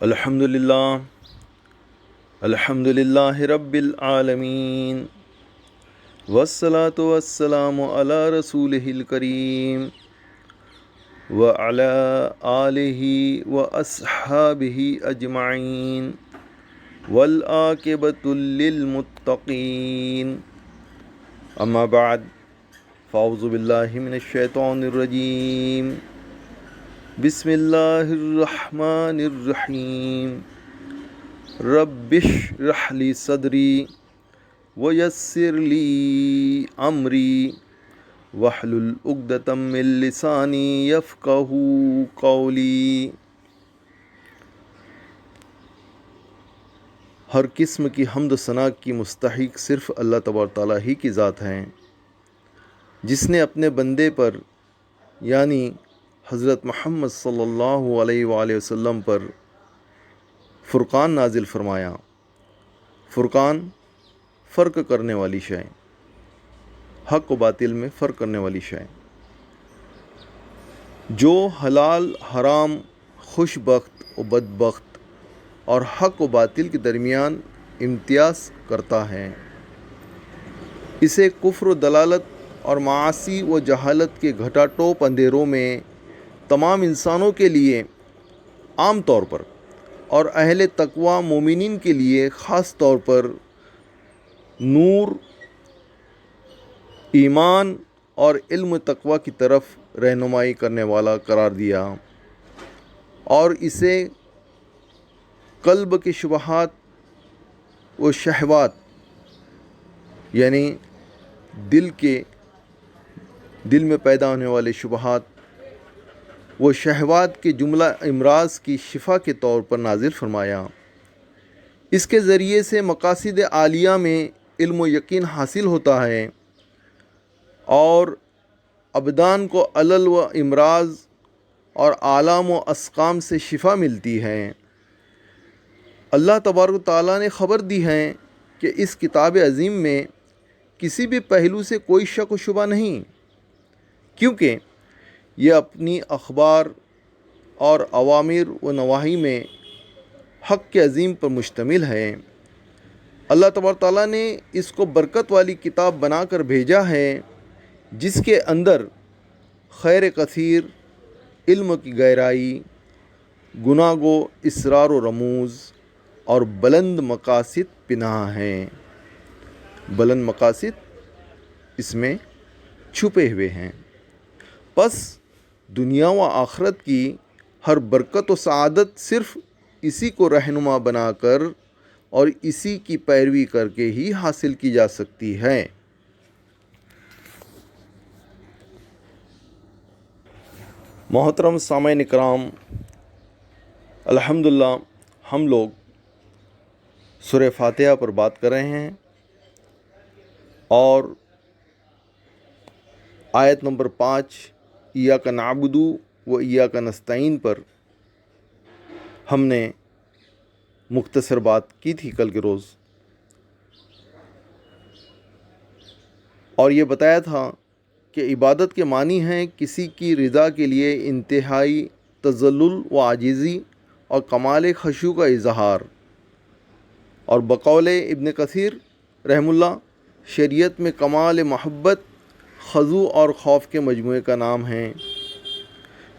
الحمد للہ رب العالمین والصلاة والسلام علی رسولہ الکریم وعلی آلہ واصحابہ اجمعین والعاقبۃ للمتقین اما بعد فاعوذ باللہ من الشیطان الرجیم بسم اللہ الرحمن الرحیم رب اشرح لی صدری ویسر لی امری واحلل عقدۃ من لسانی یفقہوا قولی۔ ہر قسم کی حمد و ثنا کی مستحق صرف اللہ تبارک تعالیٰ ہی کی ذات ہیں، جس نے اپنے بندے پر یعنی حضرت محمد صلی اللہ علیہ وآلہ وسلم پر فرقان نازل فرمایا۔ فرقان فرق کرنے والی شے، حق و باطل میں فرق کرنے والی شے، جو حلال حرام، خوش بخت و بدبخت اور حق و باطل کے درمیان امتیاز کرتا ہے۔ اسے کفر و دلالت اور معاصی و جہالت کے گھٹا ٹوپ اندھیروں میں تمام انسانوں کے لیے عام طور پر اور اہل تقوی مومنین کے لیے خاص طور پر نور، ایمان اور علم تقوی کی طرف رہنمائی کرنے والا قرار دیا، اور اسے قلب کے شبہات و شہوات یعنی دل میں پیدا ہونے والے شبہات وہ شہوات کے جملہ امراض کی شفا کے طور پر نازل فرمایا۔ اس کے ذریعے سے مقاصد عالیہ میں علم و یقین حاصل ہوتا ہے اور ابدان کو علل و امراض اور آلام و اسقام سے شفا ملتی ہے۔ اللہ تبارک و تعالیٰ نے خبر دی ہے کہ اس کتاب عظیم میں کسی بھی پہلو سے کوئی شک و شبہ نہیں، کیونکہ یہ اپنی اخبار اور اوامر و نواہی میں حق کے عظیم پر مشتمل ہے۔ اللہ تبارک تعالیٰ نے اس کو برکت والی کتاب بنا کر بھیجا ہے، جس کے اندر خیر کثیر، علم کی گہرائی، گناہ گو اسرار و رموز اور بلند مقاصد پنہاں ہیں۔ بلند مقاصد اس میں چھپے ہوئے ہیں۔ پس دنیا و آخرت کی ہر برکت و سعادت صرف اسی کو رہنما بنا کر اور اسی کی پیروی کر کے ہی حاصل کی جا سکتی ہے۔ محترم سامعین کرام، الحمدللہ ہم لوگ سورہ فاتحہ پر بات کر رہے ہیں، اور آیت نمبر 5 ایاک نعبد و ایاک نستعین پر ہم نے مختصر بات کی تھی کل کے روز، اور یہ بتایا تھا کہ عبادت کے معنی ہیں کسی کی رضا کے لیے انتہائی تذلل و عاجزی اور کمال خشوع کا اظہار، اور بقول ابن کثیر رحم اللہ شریعت میں کمال محبت، خضوع اور خوف کے مجموعے کا نام ہے،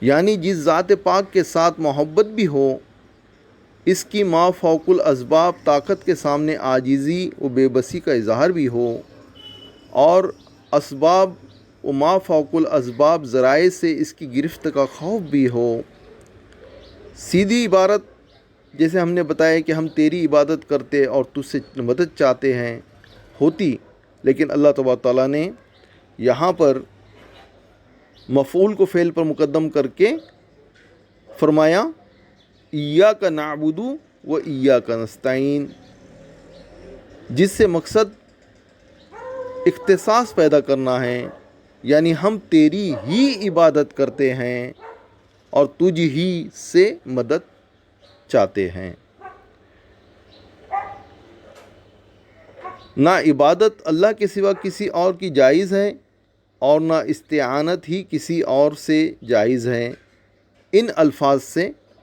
یعنی جس ذات پاک کے ساتھ محبت بھی ہو، اس کی ما فوق الاسباب طاقت کے سامنے عاجزی و بے بسی کا اظہار بھی ہو، اور اسباب و ما فوق الاسباب ذرائع سے اس کی گرفت کا خوف بھی ہو۔ سیدھی عبارت جیسے ہم نے بتایا کہ ہم تیری عبادت کرتے اور تجھ سے مدد چاہتے ہیں ہوتی، لیکن اللہ تبارک تعالیٰ نے یہاں پر مفعول کو فعل پر مقدم کر کے فرمایا ایاک نعبد و ایاک نستعین، جس سے مقصد اختصاص پیدا کرنا ہے، یعنی ہم تیری ہی عبادت کرتے ہیں اور تجھ ہی سے مدد چاہتے ہیں۔ نہ عبادت اللہ کے سوا کسی اور کی جائز ہے، اور نہ استعانت ہی کسی اور سے جائز ہے۔ ان الفاظ سے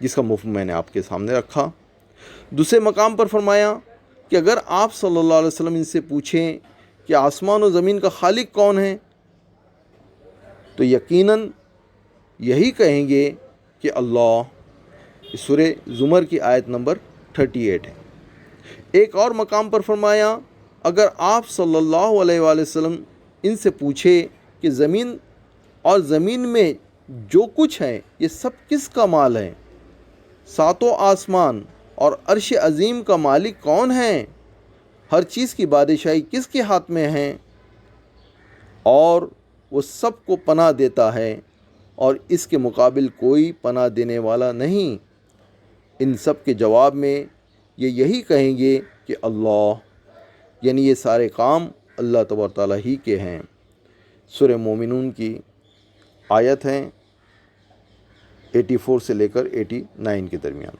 جس کا مفہوم میں نے آپ کے سامنے رکھا۔ دوسرے مقام پر فرمایا کہ اگر آپ صلی اللہ علیہ وسلم ان سے پوچھیں کہ آسمان و زمین کا خالق کون ہے تو یقیناً یہی کہیں گے کہ اللہ۔ سورہ زمر کی آیت نمبر 38 ہے۔ ایک اور مقام پر فرمایا اگر آپ صلی اللہ علیہ وآلہ وسلم ان سے پوچھے کہ زمین اور زمین میں جو کچھ ہے یہ سب کس کا مال ہے، ساتوں آسمان اور عرش عظیم کا مالک کون ہے، ہر چیز کی بادشاہی کس کے ہاتھ میں ہے، اور وہ سب کو پناہ دیتا ہے اور اس کے مقابل کوئی پناہ دینے والا نہیں، ان سب کے جواب میں یہ یہی کہیں گے کہ اللہ، یعنی یہ سارے کام اللہ تبارک تعالیٰ ہی کے ہیں۔ سورہ مومنون کی آیت ہیں 84 سے لے کر 89 کے درمیان۔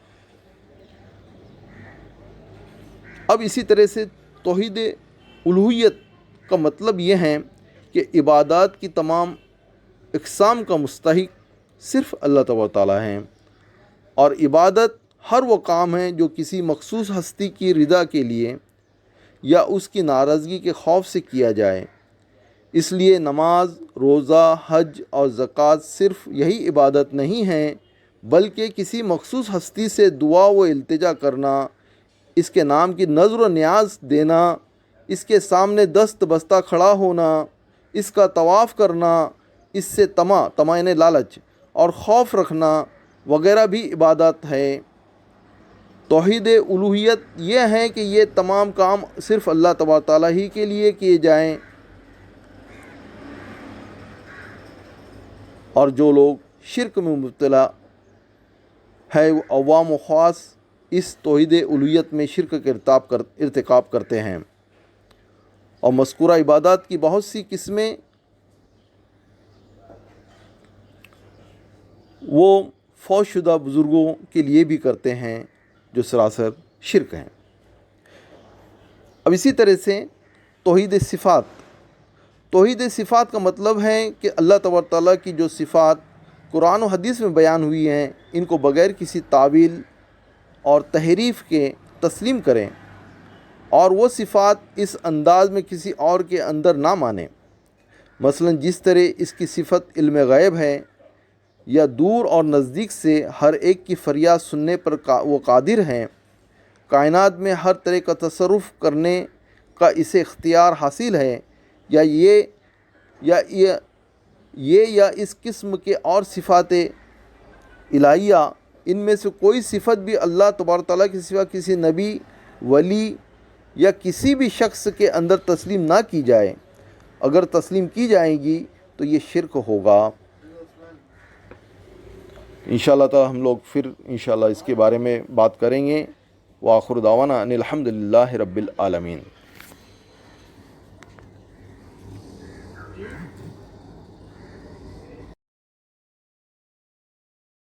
اب اسی طرح سے توحید الوہیت کا مطلب یہ ہے کہ عبادات کی تمام اقسام کا مستحق صرف اللہ تبارک تعالیٰ ہیں، اور عبادت ہر وہ کام ہے جو کسی مخصوص ہستی کی رضا کے لیے یا اس کی ناراضگی کے خوف سے کیا جائے۔ اس لیے نماز، روزہ، حج اور زکوٰۃ صرف یہی عبادت نہیں ہیں، بلکہ کسی مخصوص ہستی سے دعا و التجا کرنا، اس کے نام کی نظر و نیاز دینا، اس کے سامنے دست بستہ کھڑا ہونا، اس کا طواف کرنا، اس سے طمع یعنی لالچ اور خوف رکھنا وغیرہ بھی عبادت ہے۔ توحید الوہیت یہ ہے کہ یہ تمام کام صرف اللہ تبارک تعالیٰ ہی کے لیے کیے جائیں، اور جو لوگ شرک میں مبتلا ہے وہ عوام و خاص اس توحید الوہیت میں شرک کا ارتکاب کرتے ہیں، اور مذکورہ عبادات کی بہت سی قسمیں وہ فوت شدہ بزرگوں کے لیے بھی کرتے ہیں جو سراسر شرک ہیں۔ اب اسی طرح سے توحید صفات کا مطلب ہے کہ اللہ تبارک تعالیٰ کی جو صفات قرآن و حدیث میں بیان ہوئی ہیں ان کو بغیر کسی تعویل اور تحریف کے تسلیم کریں، اور وہ صفات اس انداز میں کسی اور کے اندر نہ مانیں۔ مثلا جس طرح اس کی صفت علم غیب ہے یا دور اور نزدیک سے ہر ایک کی فریاد سننے پر وہ قادر ہیں، کائنات میں ہر طرح کا تصرف کرنے کا اسے اختیار حاصل ہے، یا اس قسم کے اور صفات الہیہ، ان میں سے کوئی صفت بھی اللہ تبارک تعالیٰ کے سوا کسی نبی، ولی یا کسی بھی شخص کے اندر تسلیم نہ کی جائے۔ اگر تسلیم کی جائے گی تو یہ شرک ہوگا۔ انشاءاللہ تعالی ہم لوگ پھر انشاءاللہ اس کے بارے میں بات کریں گے۔ وآخر دعوانا ان الحمد للہ رب العالمین۔